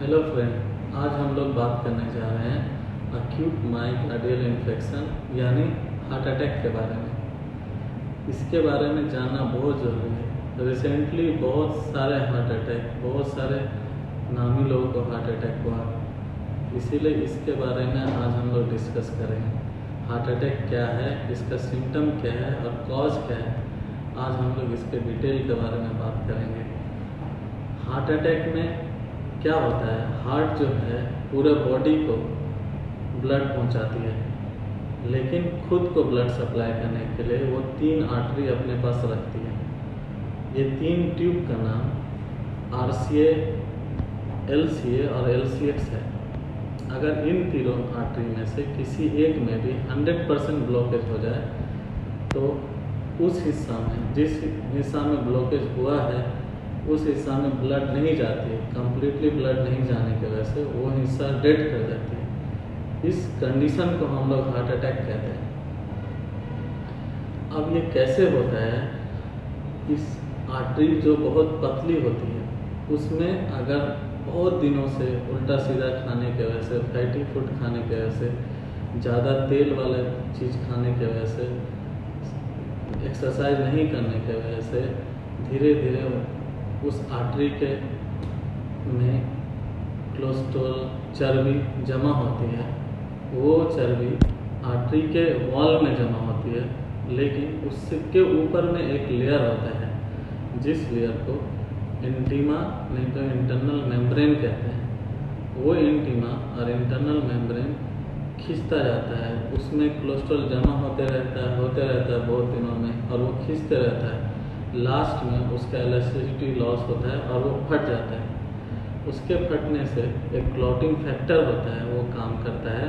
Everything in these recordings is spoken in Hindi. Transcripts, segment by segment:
हेलो फ्रेंड, आज हम लोग बात करने जा रहे हैं अक्यूट मायोकार्डियल इन्फेक्शन यानी हार्ट अटैक के बारे में। इसके बारे में जानना बहुत ज़रूरी है। रिसेंटली बहुत सारे हार्ट अटैक, बहुत सारे नामी लोगों को हार्ट अटैक हुआ, इसीलिए इसके बारे में आज हम लोग डिस्कस करेंगे। हार्ट अटैक क्या है, इसका सिम्टम क्या है और कॉज क्या है, आज हम लोग इसके डिटेल के बारे में बात करेंगे। हार्ट अटैक में क्या होता है, हार्ट जो है पूरे बॉडी को ब्लड पहुंचाती है, लेकिन खुद को ब्लड सप्लाई करने के लिए वो 3 आर्टरी अपने पास रखती है। ये 3 ट्यूब का नाम RCA, LCA और LCX है। अगर इन तीनों आर्टरी में से किसी एक में भी 100% ब्लॉकेज हो जाए तो उस हिस्सा में, जिस हिस्सा में ब्लॉकेज हुआ है उस हिस्सा में ब्लड नहीं जाती है, कम्प्लीटली ब्लड नहीं जाने की वजह से वो हिस्सा डेड कर जाती है। इस कंडीशन को हम लोग हार्ट अटैक कहते हैं। अब ये कैसे होता है, इस आर्टरी जो बहुत पतली होती है उसमें अगर बहुत दिनों से उल्टा सीधा खाने की वजह से, फैटी फूड खाने की वजह से, ज़्यादा तेल वाला चीज़ खाने की वजह से, एक्सरसाइज नहीं करने की वजह से धीरे धीरे उस आर्टरी के में कोलेस्ट्रॉल, चर्बी जमा होती है। वो चर्बी आर्टरी के वॉल में जमा होती है, लेकिन उसके ऊपर में एक लेयर होता है जिस लेयर को इंटीमा नहीं तो इंटरनल मेम्ब्रेन कहते हैं। वो इंटीमा और इंटरनल मेम्ब्रेन खींचता जाता है, उसमें कोलेस्ट्रॉल जमा होते रहता है बहुत दिनों में, और वो खींचते रहता है। लास्ट में उसका इलास्टिसिटी लॉस होता है और वो फट जाता है। उसके फटने से एक क्लॉटिंग फैक्टर होता है, वो काम करता है।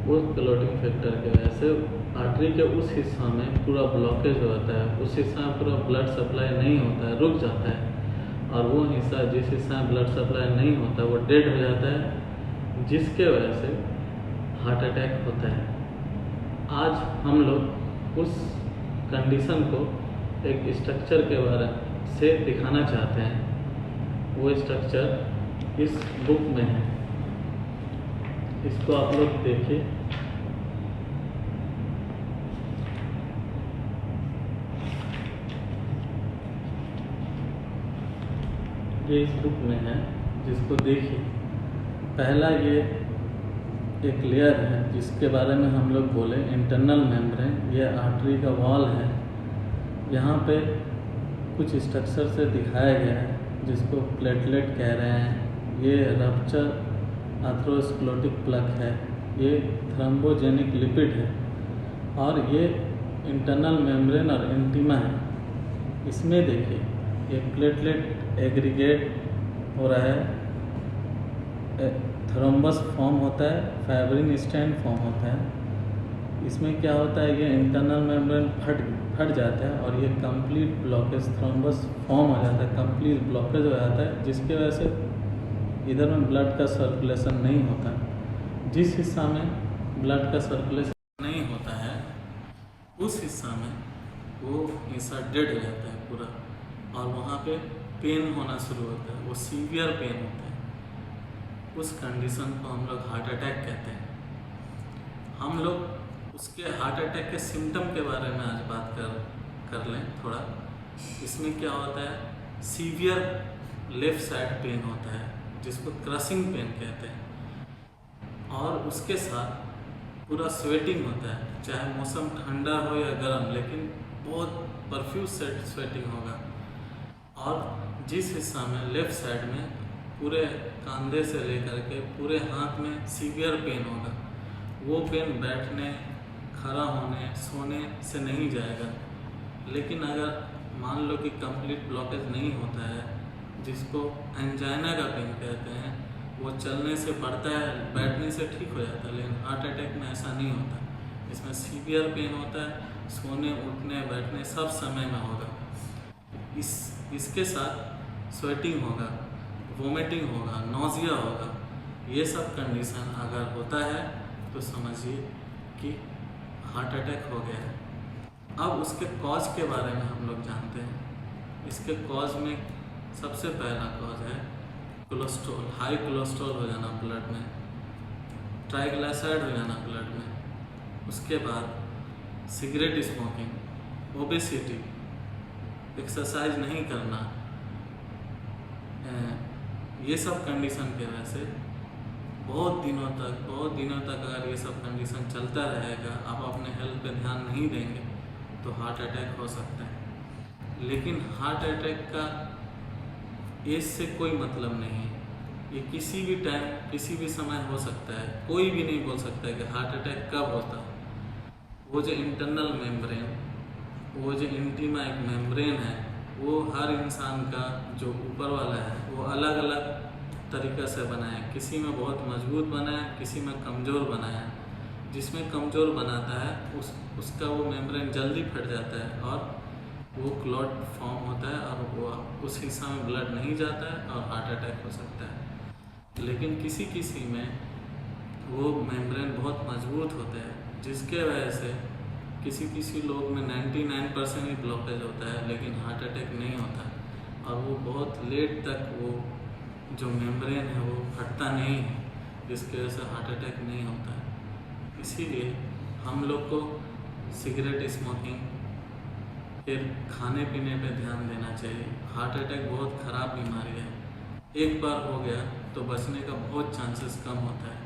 उस क्लॉटिंग फैक्टर की वजह से आर्टरी के उस हिस्सा में पूरा ब्लॉकेज होता है, उस हिस्सा में पूरा ब्लड सप्लाई नहीं होता है, रुक जाता है। और वो हिस्सा, जिस हिस्सा में ब्लड सप्लाई नहीं होता वो डेड हो जाता है, जिसके वजह से हार्ट अटैक होता है। आज हम लोग उस कंडीशन को एक स्ट्रक्चर के बारे से दिखाना चाहते हैं। वो स्ट्रक्चर इस बुक में है, इसको आप लोग देखिए। ये इस बुक में है, जिसको देखिए। पहला ये एक लेयर है जिसके बारे में हम लोग बोले इंटरनल मेम्ब्रेन। ये आर्टरी का वॉल है। यहाँ पे कुछ स्ट्रक्चर से दिखाया गया है जिसको प्लेटलेट कह रहे हैं। ये रप्चर आथेरोस्क्लेरोटिक प्लग है, ये थ्रोम्बोजेनिक लिपिड है, और ये इंटरनल मेम्ब्रेन और इंटीमा है। इसमें देखिए एक प्लेटलेट एग्रीगेट हो रहा है, थ्रोम्बस फॉर्म होता है, फाइब्रिन स्टैंड फॉर्म होता है। इसमें क्या होता है, ये इंटरनल मेम्ब्रेन फट जाता है और ये कंप्लीट ब्लॉकेज, थ्रोम्बस फॉर्म हो जाता है, कंप्लीट ब्लॉकेज हो जाता है, जिसकी वजह से इधर में ब्लड का सर्कुलेशन नहीं होता। जिस हिस्सा में ब्लड का सर्कुलेशन नहीं होता है उस हिस्सा में वो हिस्सा डेड हो जाता है पूरा, और वहाँ पे पेन होना शुरू होता है, वो सीवियर पेन होता है। उस कंडीशन को हम लोग हार्ट अटैक कहते हैं। हम लोग उसके हार्ट अटैक के सिम्टम के बारे में आज बात कर लें थोड़ा। इसमें क्या होता है, सीवियर लेफ़्ट साइड पेन होता है जिसको क्रशिंग पेन कहते हैं, और उसके साथ पूरा स्वेटिंग होता है, चाहे मौसम ठंडा हो या गर्म, लेकिन बहुत परफ्यूज स्वेटिंग होगा। और जिस हिस्सा में लेफ़्ट साइड में पूरे कंधे से लेकर के पूरे हाथ में सीवियर पेन होगा, वो पेन बैठने, खड़ा होने, सोने से नहीं जाएगा। लेकिन अगर मान लो कि कंप्लीट ब्लॉकेज नहीं होता है, जिसको एंजाइना का पेन कहते हैं, वो चलने से बढ़ता है, बैठने से ठीक हो जाता है, लेकिन हार्ट अटैक में ऐसा नहीं होता। इसमें सीवियर पेन होता है, सोने, उठने, बैठने सब समय में होगा। इसके साथ स्वेटिंग होगा, वोमिटिंग होगा, नोजिया होगा। ये सब कंडीशन अगर होता है तो समझिए कि हार्ट अटैक हो गया है। अब उसके कॉज के बारे में हम लोग जानते हैं। इसके कॉज में सबसे पहला कॉज है कोलेस्ट्रॉल, हाई कोलेस्ट्रॉल हो जाना ब्लड में, ट्राइग्लिसराइड हो जाना ब्लड में। उसके बाद सिगरेट स्मोकिंग, ओबेसिटी, एक्सरसाइज नहीं करना, ये सब कंडीशन की वजह से बहुत दिनों तक अगर ये सब कंडीशन चलता रहेगा, आप अपने हेल्थ पे ध्यान नहीं देंगे तो हार्ट अटैक हो सकता है। लेकिन हार्ट अटैक का एज से कोई मतलब नहीं है, ये किसी भी टाइम किसी भी समय हो सकता है। कोई भी नहीं बोल सकता है कि हार्ट अटैक कब होता है। वो जो इंटरनल मेम्ब्रेन, वो जो इंटीमा एक मेम्ब्रेन है, वो हर इंसान का जो ऊपर वाला है वो अलग अलग तरीक़े से बना है। किसी में बहुत मजबूत बना है, किसी में कमज़ोर बना है। जिसमें कमज़ोर बनाता है उसका वो मेम्ब्रेन जल्दी फट जाता है और वो क्लॉट फॉर्म होता है और वो उस हिस्सा में ब्लड नहीं जाता है और हार्ट अटैक हो सकता है। लेकिन किसी किसी में वो मेम्ब्रेन बहुत मजबूत होता है, जिसके वजह से किसी लोग में 99% ही ब्लॉकेज होता है, लेकिन हार्ट अटैक नहीं होता और वो बहुत लेट तक वो जो मेम्ब्रेन है वो फटता नहीं है, जिसकी वजह से हार्ट अटैक नहीं होता है। इसीलिए हम लोग को सिगरेट स्मोकिंग, फिर खाने पीने पे ध्यान देना चाहिए। हार्ट अटैक बहुत ख़राब बीमारी है, एक बार हो गया तो बचने का बहुत चांसेस कम होता है।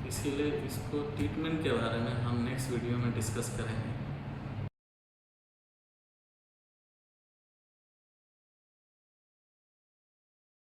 इसीलिए इसको ट्रीटमेंट के बारे में हम नेक्स्ट वीडियो में डिस्कस करेंगे।